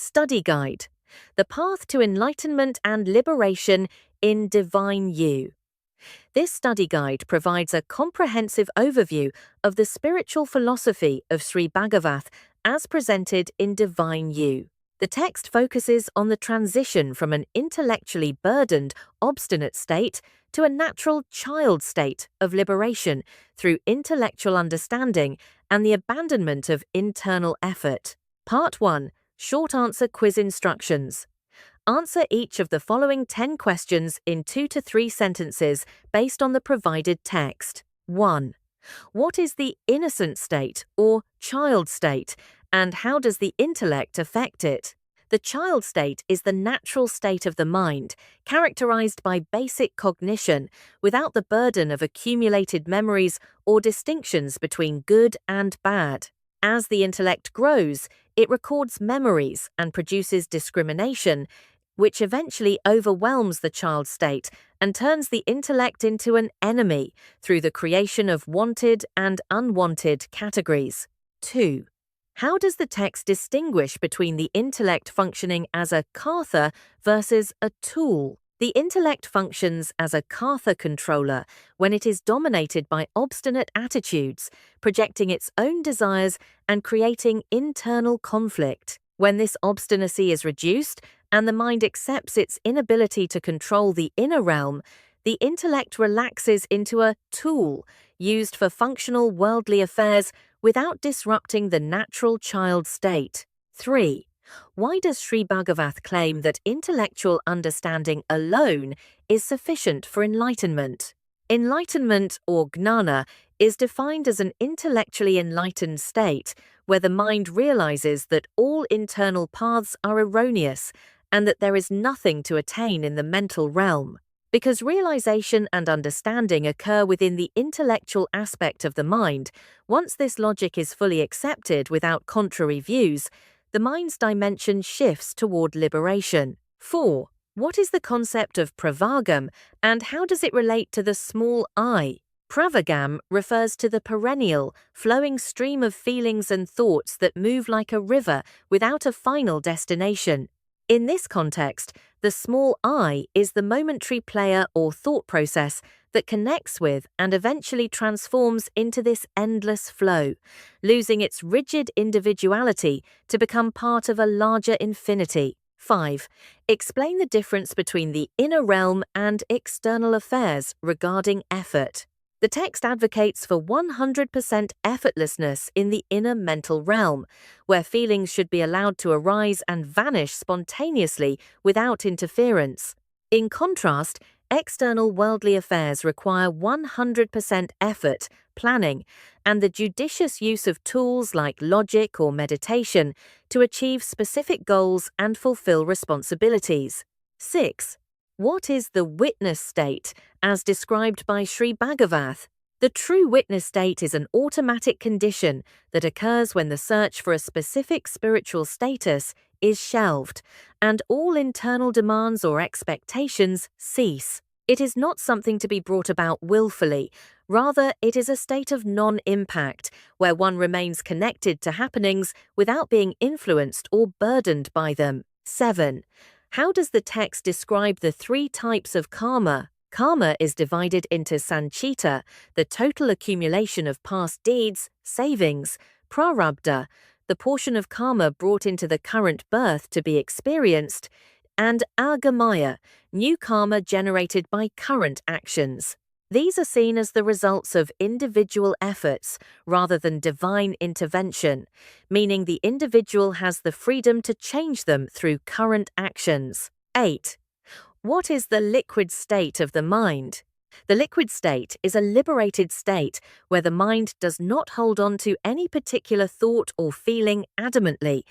Study Guide: The Path to Enlightenment and Liberation in Divine You. This study guide provides a comprehensive overview of the spiritual philosophy of Sri Bhagavath as presented in Divine You. The text focuses on the transition from an intellectually burdened, obstinate state to a natural child state of liberation through intellectual understanding and the abandonment of internal effort. Part 1. Short Answer Quiz Instructions. Answer each of the following 10 questions in 2 to 3 sentences based on the provided text. 1. What is the innocent state or child state, and how does the intellect affect it? The child state is the natural state of the mind, characterized by basic cognition, without the burden of accumulated memories or distinctions between good and bad. As the intellect grows, it records memories and produces discrimination, which eventually overwhelms the child state and turns the intellect into an enemy through the creation of wanted and unwanted categories. 2. How does the text distinguish between the intellect functioning as a kartha versus a tool? The intellect functions as a kartha controller when it is dominated by obstinate attitudes, projecting its own desires and creating internal conflict. When this obstinacy is reduced and the mind accepts its inability to control the inner realm, the intellect relaxes into a tool used for functional worldly affairs without disrupting the natural child state. 3. Why does Sri Bhagavath claim that intellectual understanding alone is sufficient for enlightenment? Enlightenment, or gnana, is defined as an intellectually enlightened state where the mind realizes that all internal paths are erroneous and that there is nothing to attain in the mental realm. Because realization and understanding occur within the intellectual aspect of the mind, once this logic is fully accepted without contrary views, the mind's dimension shifts toward liberation. 4. What is the concept of pravagam and how does it relate to the small I? Pravagam refers to the perennial, flowing stream of feelings and thoughts that move like a river without a final destination. In this context, the small I is the momentary player or thought process that connects with and eventually transforms into this endless flow, losing its rigid individuality to become part of a larger infinity. 5. Explain the difference between the inner realm and external affairs regarding effort. The text advocates for 100% effortlessness in the inner mental realm, where feelings should be allowed to arise and vanish spontaneously without interference. In contrast, external worldly affairs require 100% effort, planning, and the judicious use of tools like logic or meditation to achieve specific goals and fulfill responsibilities. 6. What is the witness state, as described by Sri Bhagavath? The true witness state is an automatic condition that occurs when the search for a specific spiritual status is shelved, and all internal demands or expectations cease. It is not something to be brought about willfully. Rather, it is a state of non-impact, where one remains connected to happenings without being influenced or burdened by them. 7. How does the text describe the 3 types of karma? Karma is divided into sanchita, the total accumulation of past deeds, savings, prarabdha, the portion of karma brought into the current birth to be experienced, and agamaya, new karma generated by current actions. These are seen as the results of individual efforts rather than divine intervention, meaning the individual has the freedom to change them through current actions. 8. What is the liquid state of the mind? The liquid state is a liberated state where the mind does not hold on to any particular thought or feeling adamantly,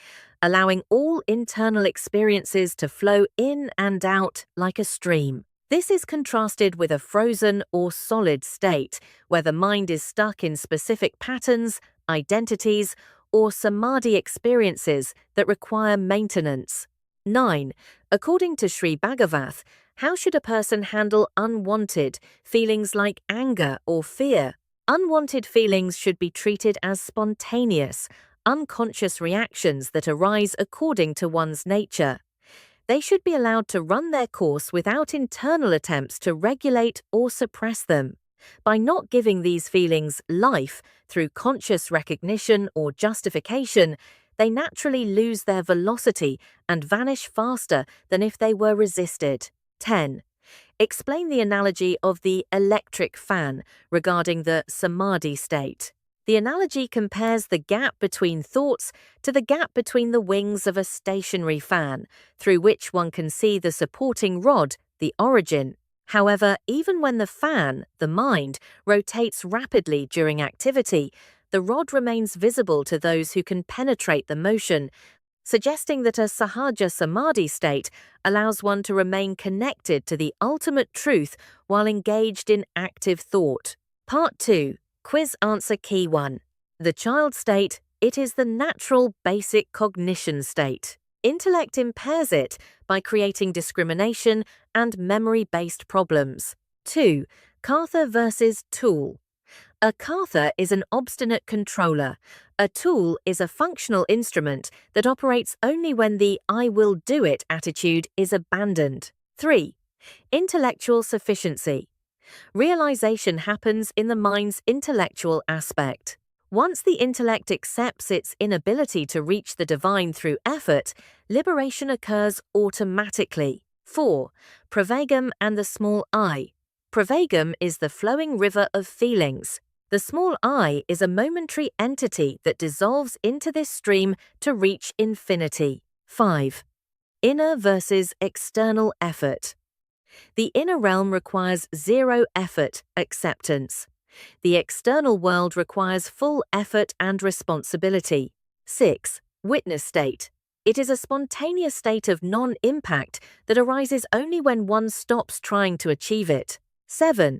allowing all internal experiences to flow in and out like a stream. This is contrasted with a frozen or solid state, where the mind is stuck in specific patterns, identities, or samadhi experiences that require maintenance. 9. According to Sri Bhagavath, how should a person handle unwanted feelings like anger or fear? Unwanted feelings should be treated as spontaneous, unconscious reactions that arise according to one's nature. They should be allowed to run their course without internal attempts to regulate or suppress them. By not giving these feelings life through conscious recognition or justification, they naturally lose their velocity and vanish faster than if they were resisted. 10. Explain the analogy of the electric fan regarding the samadhi state. The analogy compares the gap between thoughts to the gap between the wings of a stationary fan, through which one can see the supporting rod, the origin. However, even when the fan, the mind, rotates rapidly during activity, the rod remains visible to those who can penetrate the motion, suggesting that a sahaja samadhi state allows one to remain connected to the ultimate truth while engaged in active thought. Part 2. Quiz Answer Key 1. The child state, it is the natural basic cognition state. Intellect impairs it by creating discrimination and memory-based problems. 2. Kartha versus tool. A kartha is an obstinate controller. A tool is a functional instrument that operates only when the I will do it attitude is abandoned. 3. Intellectual sufficiency. Realization happens in the mind's intellectual aspect. Once the intellect accepts its inability to reach the divine through effort, liberation occurs automatically. 4. Pravegam and the small I. Pravegam is the flowing river of feelings. The small I is a momentary entity that dissolves into this stream to reach infinity. 5. Inner versus external effort. The inner realm requires zero effort, acceptance. The external world requires full effort and responsibility. 6. Witness state. It is a spontaneous state of non-impact that arises only when one stops trying to achieve it. 7.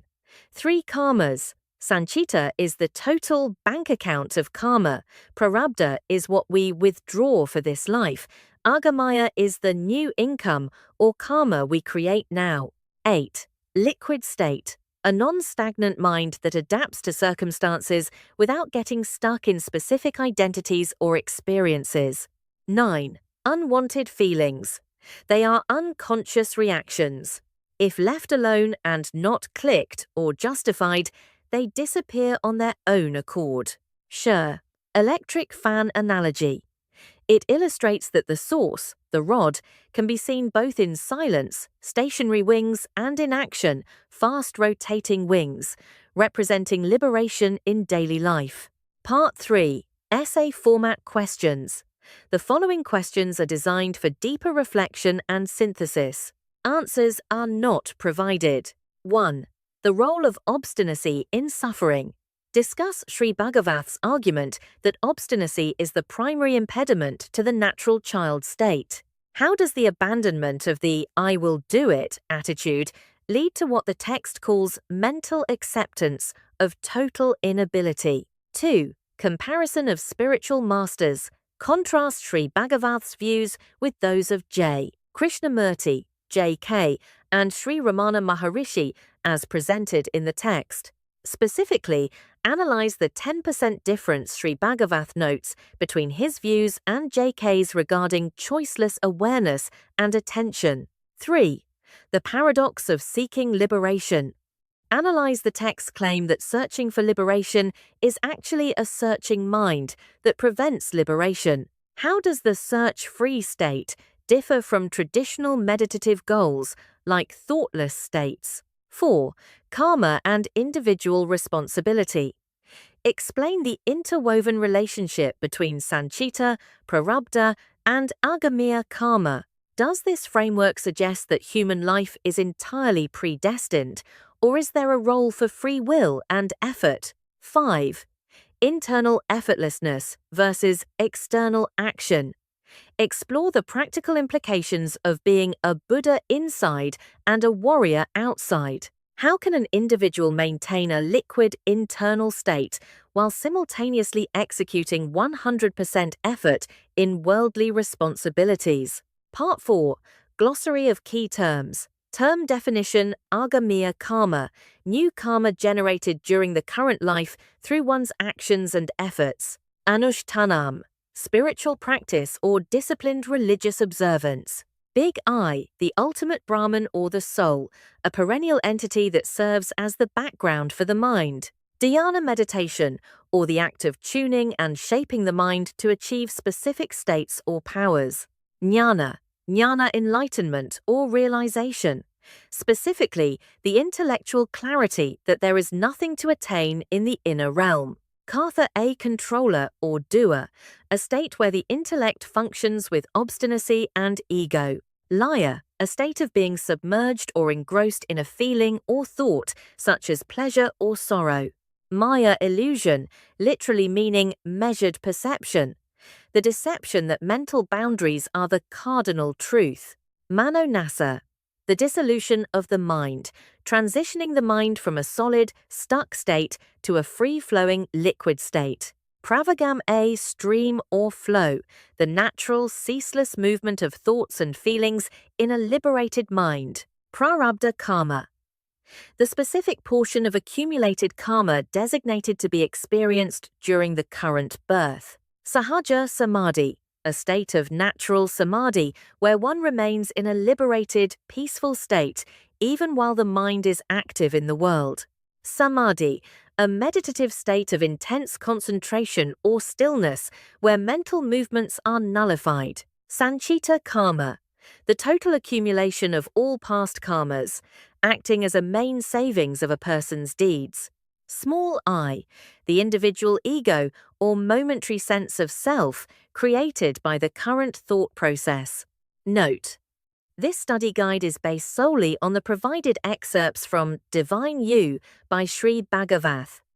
3 karmas. Sanchita is the total bank account of karma. Prarabdha is what we withdraw for this life. Agamaya is the new income or karma we create now. 8. Liquid state. A non-stagnant mind that adapts to circumstances without getting stuck in specific identities or experiences. 9. Unwanted feelings. They are unconscious reactions. If left alone and not clicked or justified, they disappear on their own accord. Sure. Electric fan analogy. It illustrates that the source, the rod, can be seen both in silence, stationary wings, and in action, fast rotating wings, representing liberation in daily life. Part 3. Essay format questions. The following questions are designed for deeper reflection and synthesis. Answers are not provided. 1. The role of obstinacy in suffering. Discuss Sri Bhagavath's argument that obstinacy is the primary impediment to the natural child state. How does the abandonment of the I will do it attitude lead to what the text calls mental acceptance of total inability? 2. Comparison of spiritual masters. Contrast Sri Bhagavath's views with those of J. Krishnamurti, J.K., and Sri Ramana Maharishi as presented in the text. Specifically, analyze the 10% difference Sri Bhagavath notes between his views and JK's regarding choiceless awareness and attention. 3. The paradox of seeking liberation. Analyze the text's claim that searching for liberation is actually a searching mind that prevents liberation. How does the search-free state differ from traditional meditative goals like thoughtless states? 4. Karma and individual responsibility. Explain the interwoven relationship between Sanchita, Prarabdha, and Agamiya karma. Does this framework suggest that human life is entirely predestined, or is there a role for free will and effort? 5. Internal effortlessness versus external action. Explore the practical implications of being a Buddha inside and a warrior outside. How can an individual maintain a liquid internal state while simultaneously executing 100% effort in worldly responsibilities? Part 4. Glossary of key terms. Term definition: Agamiya karma, new karma generated during the current life through one's actions and efforts. Anushtanam, spiritual practice or disciplined religious observance. Big I, the ultimate Brahman or the soul, a perennial entity that serves as the background for the mind. Dhyana meditation, or the act of tuning and shaping the mind to achieve specific states or powers. Jnana, jnana enlightenment or realization. Specifically, the intellectual clarity that there is nothing to attain in the inner realm. Kartha, a controller or doer, a state where the intellect functions with obstinacy and ego. Laya, a state of being submerged or engrossed in a feeling or thought, such as pleasure or sorrow. Maya, illusion, literally meaning measured perception, the deception that mental boundaries are the cardinal truth. Manonasa, the dissolution of the mind, transitioning the mind from a solid, stuck state to a free-flowing liquid state. Pravagam, a stream or flow, the natural, ceaseless movement of thoughts and feelings in a liberated mind. Prarabdha karma, the specific portion of accumulated karma designated to be experienced during the current birth. Sahaja samadhi, a state of natural samadhi where one remains in a liberated, peaceful state even while the mind is active in the world. Samadhi, a meditative state of intense concentration or stillness where mental movements are nullified. Sanchita karma, the total accumulation of all past karmas, acting as a main savings of a person's deeds. Small I, the individual ego or momentary sense of self created by the current thought process. Note: this study guide is based solely on the provided excerpts from Divine You by Sri Bhagavath.